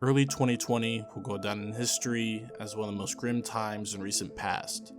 Early 2020 will go down in history as one of the most grim times in recent past.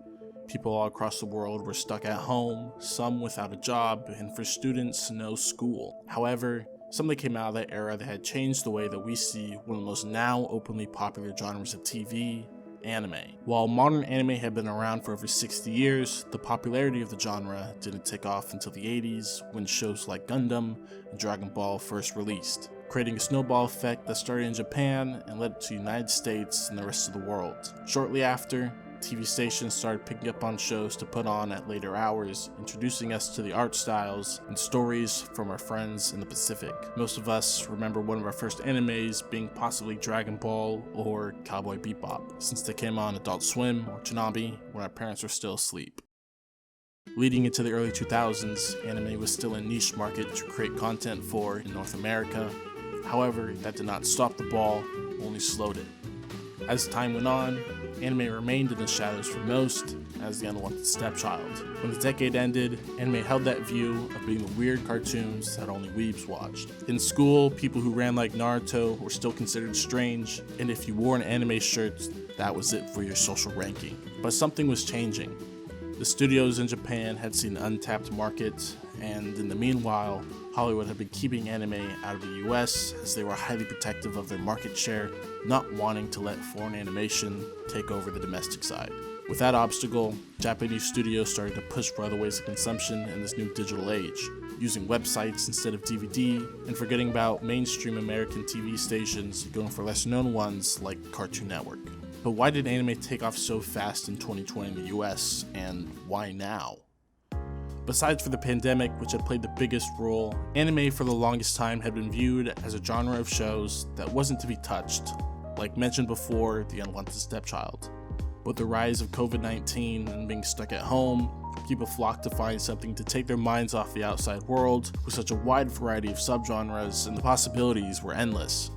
People all across the world were stuck at home, some without a job, and for students, no school. However, something came out of that era that had changed the way that we see one of the most now openly popular genres of TV, anime. While modern anime had been around for over 60 years, the popularity of the genre didn't take off until the 80s when shows like Gundam and Dragon Ball first released, creating a snowball effect that started in Japan and led to the United States and the rest of the world. Shortly after, TV stations started picking up on shows to put on at later hours, introducing us to the art styles and stories from our friends in the Pacific. Most of us remember one of our first animes being possibly Dragon Ball or Cowboy Bebop, since they came on Adult Swim or Toonami when our parents were still asleep. Leading into the early 2000s, anime was still a niche market to create content for in North America. However, that did not stop the ball, only slowed it. As time went on, anime remained in the shadows for most as the unwanted stepchild. When the decade ended, anime held that view of being the weird cartoons that only weebs watched. In school, people who ran like Naruto were still considered strange, and if you wore an anime shirt, that was it for your social ranking. But something was changing. The studios in Japan had seen an untapped market, and in the meanwhile, Hollywood had been keeping anime out of the US as they were highly protective of their market share, not wanting to let foreign animation take over the domestic side. With that obstacle, Japanese studios started to push for other ways of consumption in this new digital age, using websites instead of DVD, and forgetting about mainstream American TV stations, going for lesser known ones like Cartoon Network. But why did anime take off so fast in 2020 in the US, and why now? Besides for the pandemic, which had played the biggest role, anime for the longest time had been viewed as a genre of shows that wasn't to be touched, like mentioned before, the unwanted stepchild. With the rise of COVID-19 and being stuck at home, people flocked to find something to take their minds off the outside world with such a wide variety of subgenres, and the possibilities were endless.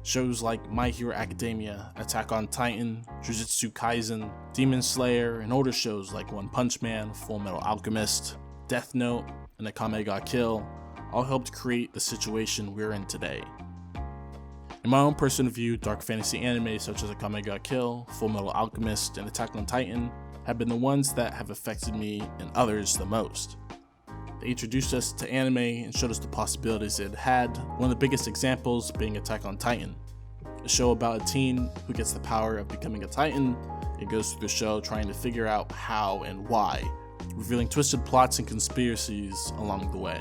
Shows like My Hero Academia, Attack on Titan, Jujutsu Kaisen, Demon Slayer, and older shows like One Punch Man, Full Metal Alchemist, Death Note, and Akame ga Kill all helped create the situation we're in today. In my own personal view, dark fantasy anime such as Akame ga Kill, Full Metal Alchemist, and Attack on Titan have been the ones that have affected me and others the most. They introduced us to anime and showed us the possibilities it had, one of the biggest examples being Attack on Titan, a show about a teen who gets the power of becoming a titan and goes through the show trying to figure out how and why, revealing twisted plots and conspiracies along the way.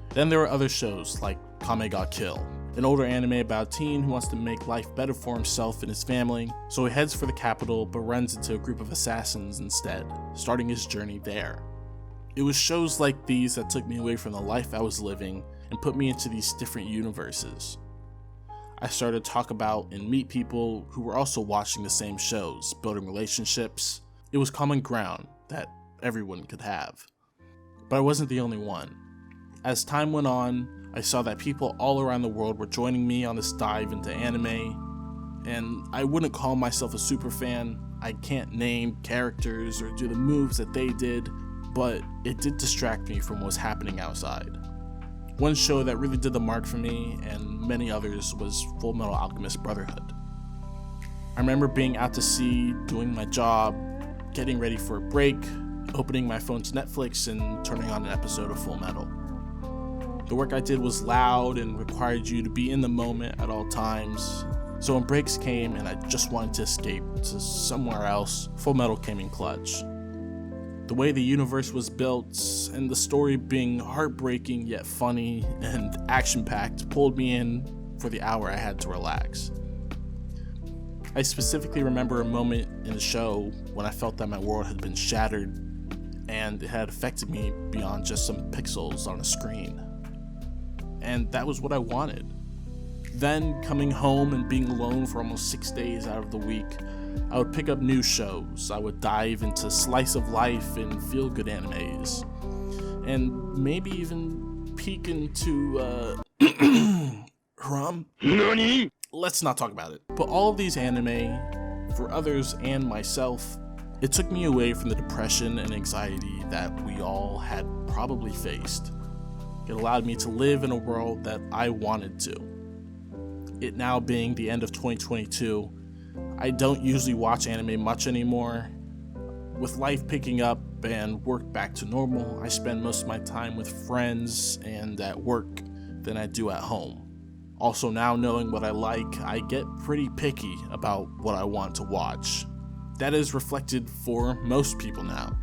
Then there were other shows like Akame ga Kill, an older anime about a teen who wants to make life better for himself and his family, so he heads for the capital but runs into a group of assassins instead, starting his journey there. It was shows like these that took me away from the life I was living and put me into these different universes. I started to talk about and meet people who were also watching the same shows, building relationships. It was common ground that everyone could have. But I wasn't the only one. As time went on, I saw that people all around the world were joining me on this dive into anime, and I wouldn't call myself a super fan. I can't name characters or do the moves that they did, but it did distract me from what was happening outside. One show that really did the mark for me, and many others, was Full Metal Alchemist Brotherhood. I remember being out to sea, doing my job, getting ready for a break, opening my phone to Netflix and turning on an episode of Full Metal. The work I did was loud and required you to be in the moment at all times, so when breaks came and I just wanted to escape to somewhere else, Full Metal came in clutch. The way the universe was built, and the story being heartbreaking yet funny and action-packed, pulled me in for the hour I had to relax. I specifically remember a moment in the show when I felt that my world had been shattered, and it had affected me beyond just some pixels on a screen. And that was what I wanted. Then, coming home and being alone for almost 6 days out of the week, I would pick up new shows. I would dive into slice of life and feel-good animes, and maybe even peek into Rum? NANI? Let's not talk about it. But all of these anime, for others and myself, it took me away from the depression and anxiety that we all had probably faced. It allowed me to live in a world that I wanted to. it now being the end of 2022, I don't usually watch anime much anymore. With life picking up and work back to normal, I spend most of my time with friends and at work than I do at home. Also, now knowing what I like, I get pretty picky about what I want to watch. That is reflected for most people now.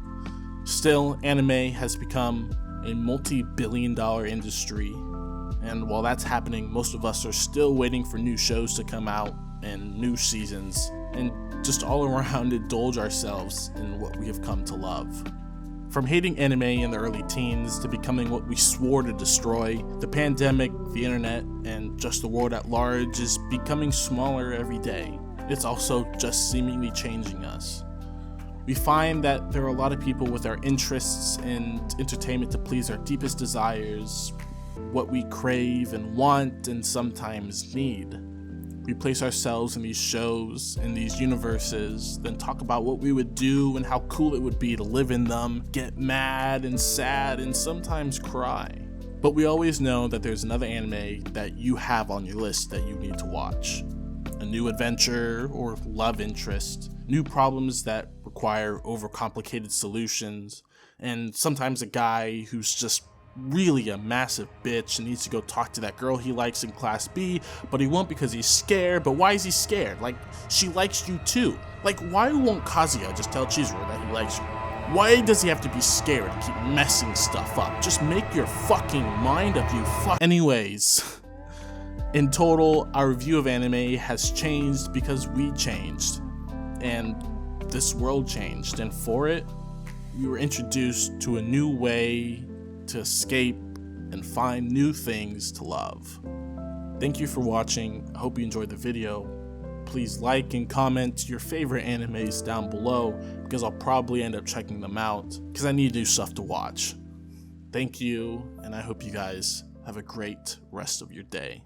Still, anime has become a multi-billion-dollar industry, and while that's happening, most of us are still waiting for new shows to come out and new seasons, and just all around indulge ourselves in what we have come to love. From hating anime in the early teens to becoming what we swore to destroy, the pandemic, the internet, and just the world at large is becoming smaller every day. It's also just seemingly changing us. We find that there are a lot of people with our interests and entertainment to please our deepest desires, what we crave and want and sometimes need. We place ourselves in these shows, in these universes, then talk about what we would do and how cool it would be to live in them, get mad and sad and sometimes cry. But we always know that there's another anime that you have on your list that you need to watch. A new adventure or love interest, new problems that require overcomplicated solutions, and sometimes a guy who's just really a massive bitch and needs to go talk to that girl he likes in class B, but he won't because he's scared. But why is he scared? Like, she likes you too. Like, why won't Kazuya just tell Chizuru that he likes you? Why does he have to be scared and keep messing stuff up? Just make your fucking mind up, you fuck. Anyways, in total, our view of anime has changed because we changed, and this world changed, and for it, we were introduced to a new way to escape and find new things to love. Thank you for watching. I hope you enjoyed the video. Please like and comment your favorite animes down below, because I'll probably end up checking them out because I need new stuff to watch. Thank you, and I hope you guys have a great rest of your day.